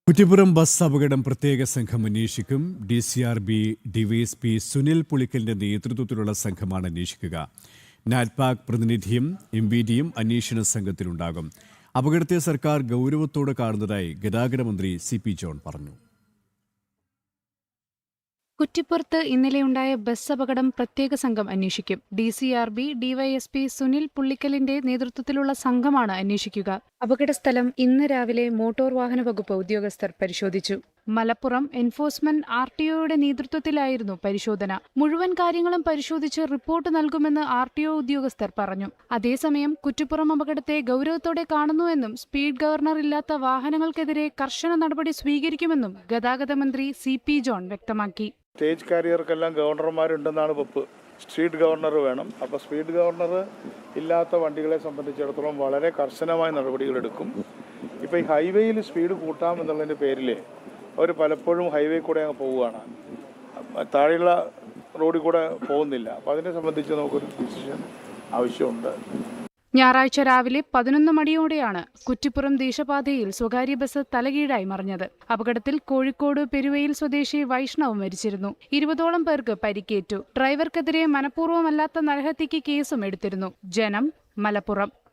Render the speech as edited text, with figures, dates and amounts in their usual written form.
Kuttippuram bus അപകടം പ്രത്യേക സംഘം അന്വേഷിക്കും. DCRB ഡിവൈഎസ്പി സുനിൽ പുളിക്കലിന്റെ നേതൃത്വത്തിലുള്ള സംഘമാണ് അന്വേഷിക്കുക. നാറ്റ്പാക് പ്രതിനിധിയും MVDയും അന്വേഷണ സംഘത്തിലുണ്ടാകും. അപകടത്തെ സർക്കാർ ഗൗരവത്തോടെ കാണുന്നതായി ഗതാഗത മന്ത്രി CP ജോൺ പറഞ്ഞു. കുറ്റിപ്പുറത്ത് ഇന്നലെയുണ്ടായ ബസ് അപകടം പ്രത്യേക സംഘം അന്വേഷിക്കും. DCRB ഡിവൈഎസ്പി സുനിൽ പുള്ളിക്കലിന്റെ നേതൃത്വത്തിലുള്ള സംഘമാണ് അന്വേഷിക്കുക. അപകടസ്ഥലം ഇന്ന് രാവിലെ മോട്ടോർ വാഹന വകുപ്പ് ഉദ്യോഗസ്ഥർ പരിശോധിച്ചു. മലപ്പുറം എൻഫോഴ്സ്മെന്റ് RTOയുടെ നേതൃത്വത്തിലായിരുന്നു പരിശോധന. മുഴുവൻ കാര്യങ്ങളും പരിശോധിച്ച് റിപ്പോർട്ട് നൽകുമെന്ന് RTO ഉദ്യോഗസ്ഥർ പറഞ്ഞു. അതേസമയം കുറ്റിപ്പുറം അപകടത്തെ ഗൗരവത്തോടെ കാണുന്നുവെന്നും സ്പീഡ് ഗവർണർ ഇല്ലാത്ത വാഹനങ്ങൾക്കെതിരെ കർശന നടപടി സ്വീകരിക്കുമെന്നും ഗതാഗത മന്ത്രി CP ജോൺ വ്യക്തമാക്കി. സ്റ്റേജ് കാരിയർക്കെല്ലാം ഗവർണർമാരുണ്ടെന്നാണ് വെപ്പ്. സ്ട്രീറ്റ് ഗവർണർ വേണം. അപ്പോൾ സ്പീഡ് ഗവർണർ ഇല്ലാത്ത വണ്ടികളെ സംബന്ധിച്ചിടത്തോളം വളരെ കർശനമായ നടപടികളെടുക്കും. ഇപ്പോൾ ഈ ഹൈവേയിൽ സ്പീഡ് കൂട്ടാം എന്നുള്ളതിൻ്റെ പേരിൽ അവർ പലപ്പോഴും ഹൈവേ കൂടെ അങ്ങ് പോവുകയാണ്, താഴെയുള്ള റോഡിൽ കൂടെ പോകുന്നില്ല. അപ്പോൾ അതിനെ സംബന്ധിച്ച് നമുക്കൊരു ഡിസിഷൻ ആവശ്യമുണ്ട്. ഞായറാഴ്ച രാവിലെ 11 മണിയോടെയാണ് കുറ്റിപ്പുറം ദേശപാതയിൽ സ്വകാര്യ ബസ് തലകീഴായി മറിഞ്ഞത്. അപകടത്തിൽ കോഴിക്കോട് പെരുവയിൽ സ്വദേശി വൈഷ്ണവ് മരിച്ചിരുന്നു. 20ഓളം പേർക്ക് പരിക്കേറ്റു. ഡ്രൈവർക്കെതിരെ മനഃപൂർവ്വമല്ലാത്ത നരഹത്യക്ക് കേസും എടുത്തിരുന്നു. ജനം, മലപ്പുറം.